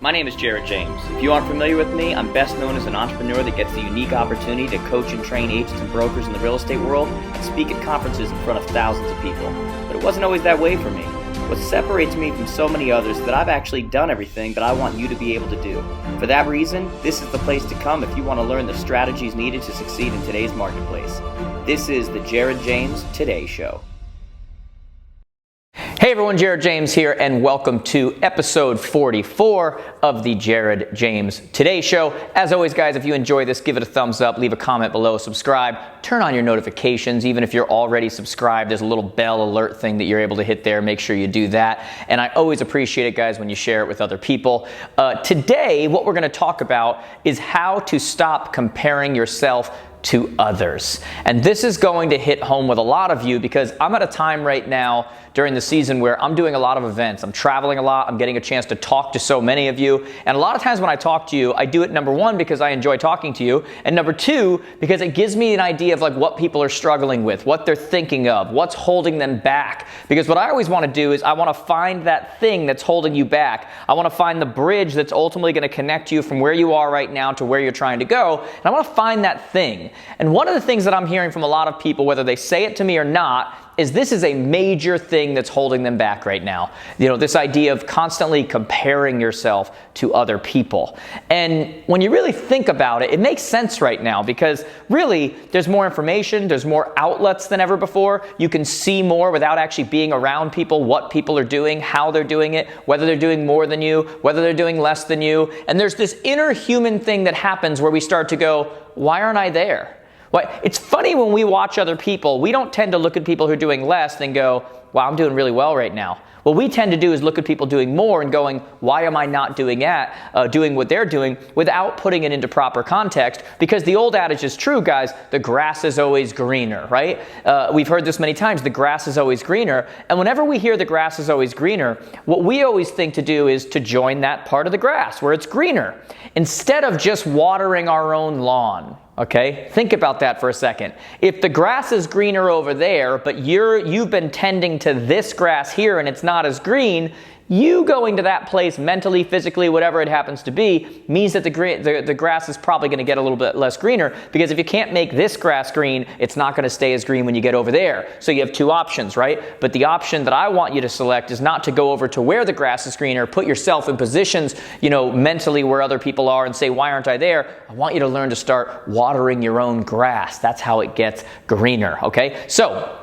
My name is Jared James. If you aren't familiar with me, I'm best known as an entrepreneur that gets the unique opportunity to coach and train agents and brokers in the real estate world and speak at conferences in front of thousands of people. But it wasn't always that way for me. What separates me from so many others is that I've actually done everything that I want you to be able to do. For that reason, this is the place to come if you want to learn the strategies needed to succeed in today's marketplace. This is the Jared James Today Show. Hey everyone, Jared James here, and welcome to episode 44 of the Jared James Today Show. As always, guys, if you enjoy this, give it a thumbs up, leave a comment below, subscribe, turn on your notifications. Even if you're already subscribed, there's a little bell alert thing that you're able to hit there. Make sure you do that. And I always appreciate it, guys, when you share it with other people. Today, what we're going to talk about is how to stop comparing yourself to others. And this is going to hit home with a lot of you because I'm at a time right now during the season where I'm doing a lot of events. I'm traveling a lot. I'm getting a chance to talk to so many of you. And a lot of times when I talk to you, I do it, number one, because I enjoy talking to you. And number two, because it gives me an idea of like what people are struggling with, what they're thinking of, what's holding them back. Because what I always want to do is I want to find that thing that's holding you back. I want to find the bridge that's ultimately going to connect you from where you are right now to where you're trying to go. And I want to find that thing. And one of the things that I'm hearing from a lot of people, whether they say it to me or not, is this is a major thing that's holding them back right now. You know, this idea of constantly comparing yourself to other people. And when you really think about it, it makes sense right now because really there's more information, there's more outlets than ever before. You can see more without actually being around people, what people are doing, how they're doing it, whether they're doing more than you, whether they're doing less than you. And there's this inner human thing that happens where we start to go, why aren't I there? Well, it's funny when we watch other people, we don't tend to look at people who are doing less and go, wow, I'm doing really well right now. What we tend to do is look at people doing more and going, why am I not doing what they're doing without putting it into proper context? Because the old adage is true, guys, the grass is always greener, right? We've heard this many times, the grass is always greener. And whenever we hear the grass is always greener, what we always think to do is to join that part of the grass where it's greener instead of just watering our own lawn. Okay, think about that for a second. If the grass is greener over there, but you've been tending to this grass here and it's not as green, you going to that place mentally, physically, whatever it happens to be, means that the grass is probably going to get a little bit less greener because if you can't make this grass green, it's not going to stay as green when you get over there. So you have two options, right? But the option that I want you to select is not to go over to where the grass is greener, put yourself in positions, mentally where other people are and say, why aren't I there? I want you to learn to start watering your own grass. That's how it gets greener, okay? So,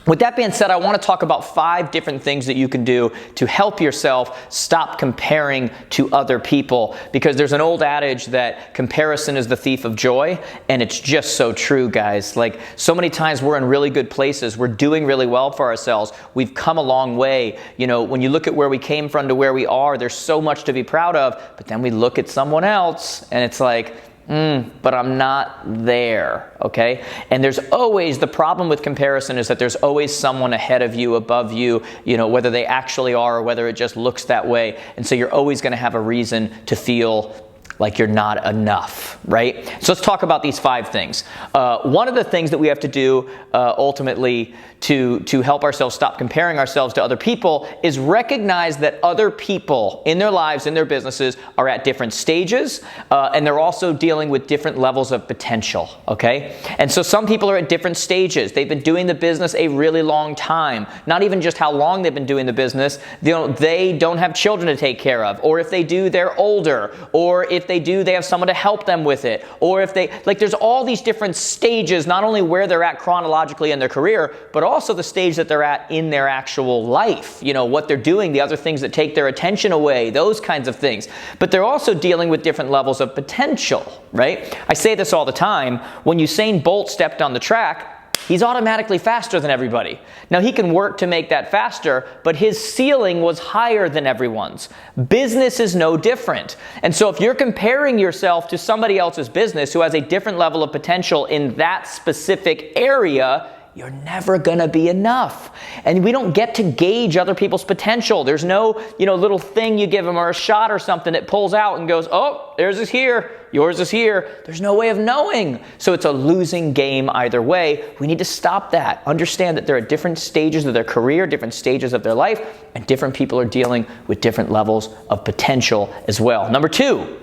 with that being said, I want to talk about 5 different things that you can do to help yourself stop comparing to other people. Because there's an old adage that comparison is the thief of joy, and it's just so true, guys. Like, so many times we're in really good places. We're doing really well for ourselves. We've come a long way. When you look at where we came from to where we are, there's so much to be proud of. But then we look at someone else, and it's like, but I'm not there, okay? And there's always, the problem with comparison is that there's always someone ahead of you, above you, whether they actually are or whether it just looks that way. And so you're always going to have a reason to feel like you're not enough, right? So let's talk about these 5 things. One of the things that we have to do ultimately to help ourselves stop comparing ourselves to other people is recognize that other people in their lives, in their businesses, are at different stages, and they're also dealing with different levels of potential, okay? And so some people are at different stages. They've been doing the business a really long time. Not even just how long they've been doing the business. They don't have children to take care of, or if they do, they're older, or if they do, they have someone to help them with it. Or if there's all these different stages, not only where they're at chronologically in their career, but also the stage that they're at in their actual life. What they're doing, the other things that take their attention away, those kinds of things. But they're also dealing with different levels of potential, right? I say this all the time. When Usain Bolt stepped on the track, he's automatically faster than everybody. Now, he can work to make that faster, but his ceiling was higher than everyone's. Business is no different. And so if you're comparing yourself to somebody else's business who has a different level of potential in that specific area, you're never gonna be enough. And we don't get to gauge other people's potential. There's no, little thing you give them or a shot or something that pulls out and goes, oh, there's this here. yours is here. There's no way of knowing. So it's a losing game either way. We need to stop that. Understand that there are different stages of their career, different stages of their life, and different people are dealing with different levels of potential as well. Number 2,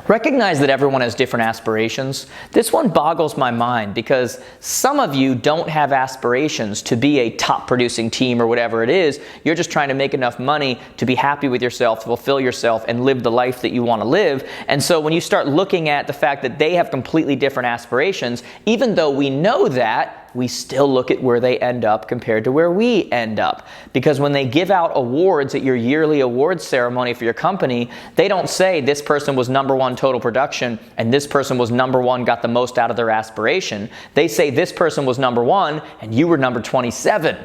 recognize that everyone has different aspirations. This one boggles my mind because some of you don't have aspirations to be a top producing team or whatever it is. You're just trying to make enough money to be happy with yourself, to fulfill yourself, and live the life that you want to live. And so when you start looking at the fact that they have completely different aspirations, even though we know that, we still look at where they end up compared to where we end up. Because when they give out awards at your yearly awards ceremony for your company, they don't say this person was number 1 total production and this person was number 1, got the most out of their aspiration. They say this person was number 1 and you were number 27.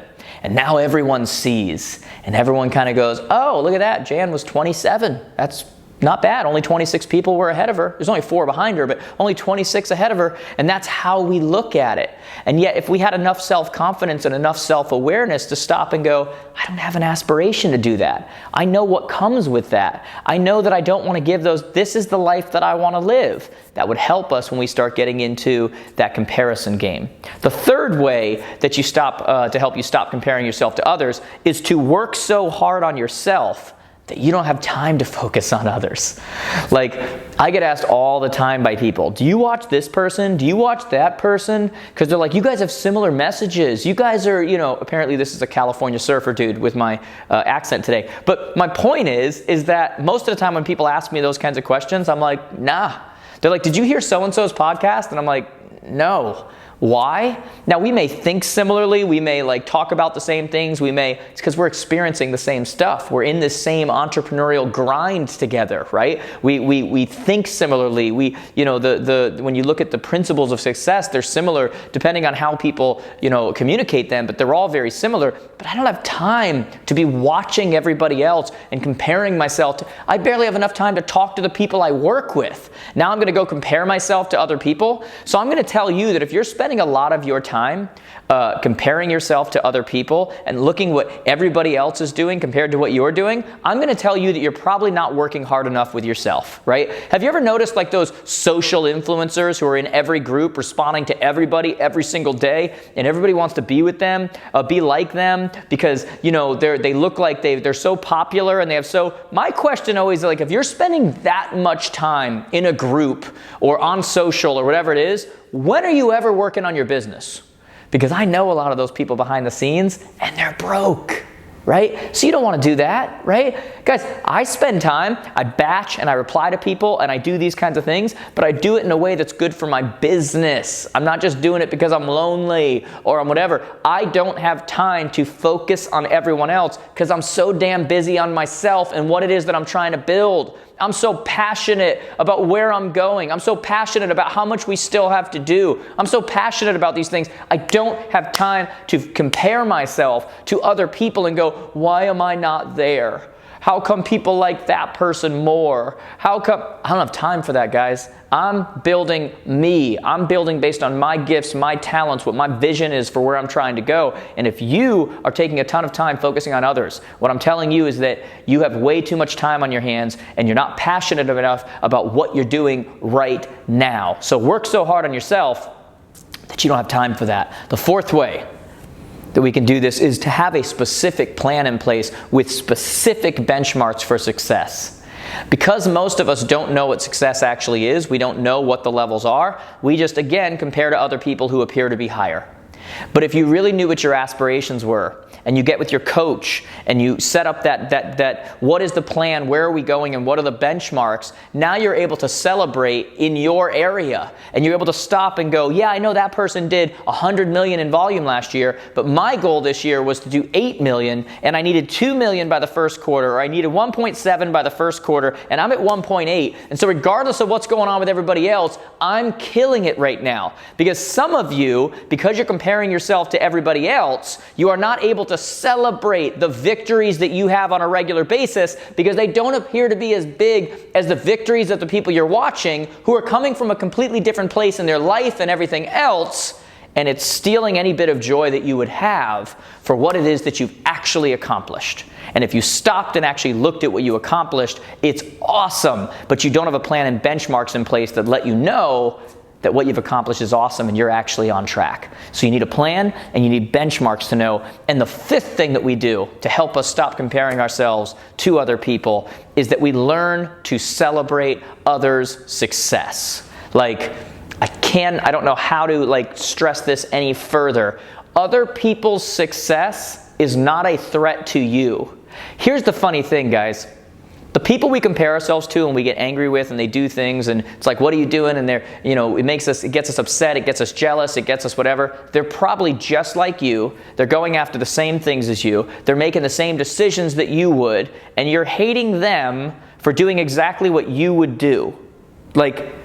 And now everyone sees and everyone kind of goes, oh, look at that, Jan was 27. That's not bad. Only 26 people were ahead of her. There's only 4 behind her, but only 26 ahead of her. And that's how we look at it. And yet, if we had enough self-confidence and enough self-awareness to stop and go, I don't have an aspiration to do that. I know what comes with that. I know that I don't want to give those. This is the life that I want to live. That would help us when we start getting into that comparison game. The third way that you stop to help you stop comparing yourself to others is to work so hard on yourself that you don't have time to focus on others. Like, I get asked all the time by people, do you watch this person? Do you watch that person? Because they're like, you guys have similar messages. You guys are, apparently this is a California surfer dude with my accent today. But my point is that most of the time when people ask me those kinds of questions, I'm like, nah. They're like, did you hear so-and-so's podcast? And I'm like, no. Why? Now, we may think similarly. We may talk about the same things. It's because we're experiencing the same stuff. We're in this same entrepreneurial grind together, right? We think similarly. When you look at the principles of success, they're similar depending on how people, communicate them, but they're all very similar. But I don't have time to be watching everybody else and comparing myself to, I barely have enough time to talk to the people I work with. Now I'm going to go compare myself to other people. So I'm going to tell you that if you're spending a lot of your time comparing yourself to other people and looking what everybody else is doing compared to what you're doing, I'm going to tell you that you're probably not working hard enough with yourself, right? Have you ever noticed those social influencers who are in every group responding to everybody every single day, and everybody wants to be with them, be like them because, they look like they're so popular and they have so... My question always is if you're spending that much time in a group or on social or whatever it is, when are you ever working on your business? Because I know a lot of those people behind the scenes and they're broke, right? So you don't want to do that, right? Guys, I spend time, I batch and I reply to people and I do these kinds of things, but I do it in a way that's good for my business. I'm not just doing it because I'm lonely or I'm whatever. I don't have time to focus on everyone else because I'm so damn busy on myself and what it is that I'm trying to build. I'm so passionate about where I'm going. I'm so passionate about how much we still have to do. I'm so passionate about these things. I don't have time to compare myself to other people and go, why am I not there? How come people like that person more? How come? I don't have time for that, guys. I'm building me. I'm building based on my gifts, my talents, what my vision is for where I'm trying to go. And if you are taking a ton of time focusing on others, what I'm telling you is that you have way too much time on your hands and you're not passionate enough about what you're doing right now. So work so hard on yourself that you don't have time for that. The fourth way that we can do this is to have a specific plan in place with specific benchmarks for success. Because most of us don't know what success actually is, we don't know what the levels are, we just again compare to other people who appear to be higher. But if you really knew what your aspirations were, and you get with your coach, and you set up that what is the plan, where are we going, and what are the benchmarks, now you're able to celebrate in your area. And you're able to stop and go, yeah, I know that person did 100 million in volume last year, but my goal this year was to do 8 million, and I needed 2 million by the first quarter, or I needed 1.7 by the first quarter, and I'm at 1.8. And so regardless of what's going on with everybody else, I'm killing it right now. Because some of you, because you're comparing yourself to everybody else, you are not able to celebrate the victories that you have on a regular basis because they don't appear to be as big as the victories of the people you're watching who are coming from a completely different place in their life and everything else, and it's stealing any bit of joy that you would have for what it is that you've actually accomplished. And if you stopped and actually looked at what you accomplished, it's awesome, but you don't have a plan and benchmarks in place that let you know that what you've accomplished is awesome and you're actually on track. So you need a plan and you need benchmarks to know. And the fifth thing that we do to help us stop comparing ourselves to other people is that we learn to celebrate others' success. Like, I don't know how to stress this any further. Other people's success is not a threat to you. Here's the funny thing, guys. The people we compare ourselves to and we get angry with and they do things and it's like, what are you doing? And they're, it gets us upset, it gets us jealous, it gets us whatever. They're probably just like you. They're going after the same things as you. They're making the same decisions that you would, and you're hating them for doing exactly what you would do. Like,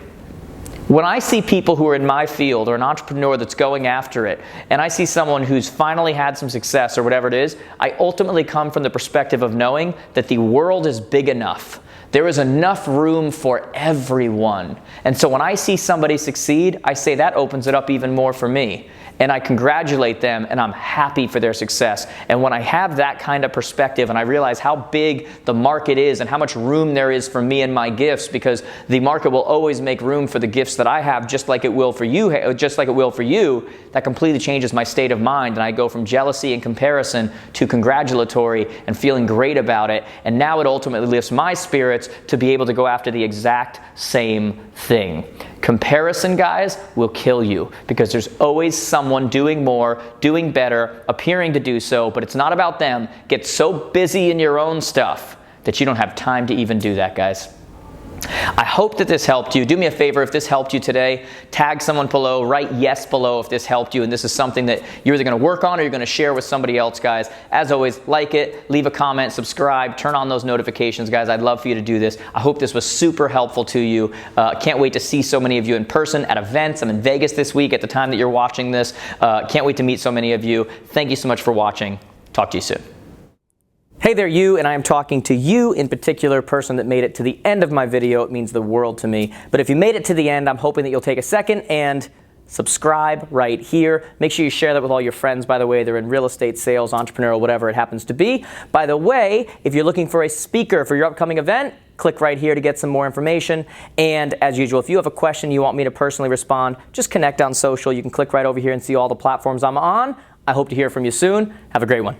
when I see people who are in my field or an entrepreneur that's going after it, and I see someone who's finally had some success or whatever it is, I ultimately come from the perspective of knowing that the world is big enough. There is enough room for everyone. And so when I see somebody succeed, I say that opens it up even more for me. And I congratulate them and I'm happy for their success. And when I have that kind of perspective and I realize how big the market is and how much room there is for me and my gifts, because the market will always make room for the gifts that I have just like it will for you, that completely changes my state of mind. And I go from jealousy and comparison to congratulatory and feeling great about it. And now it ultimately lifts my spirits to be able to go after the exact same thing. Comparison, guys, will kill you because there's always someone doing more, doing better, appearing to do so, but it's not about them. Get so busy in your own stuff that you don't have time to even do that, guys. I hope that this helped you. Do me a favor, if this helped you today, tag someone below, write yes below if this helped you and this is something that you're either going to work on or you're going to share with somebody else, guys. As always, like it, leave a comment, subscribe, turn on those notifications, guys. I'd love for you to do this. I hope this was super helpful to you. Can't wait to see so many of you in person at events. I'm in Vegas this week at the time that you're watching this. Can't wait to meet so many of you. Thank you so much for watching. Talk to you soon. Hey there, you, and I am talking to you in particular, person that made it to the end of my video. It means the world to me. But if you made it to the end, I'm hoping that you'll take a second and subscribe right here. Make sure you share that with all your friends, by the way. They're in real estate, sales, entrepreneurial, whatever it happens to be. By the way, if you're looking for a speaker for your upcoming event, click right here to get some more information. And as usual, if you have a question you want me to personally respond, just connect on social. You can click right over here and see all the platforms I'm on. I hope to hear from you soon. Have a great one.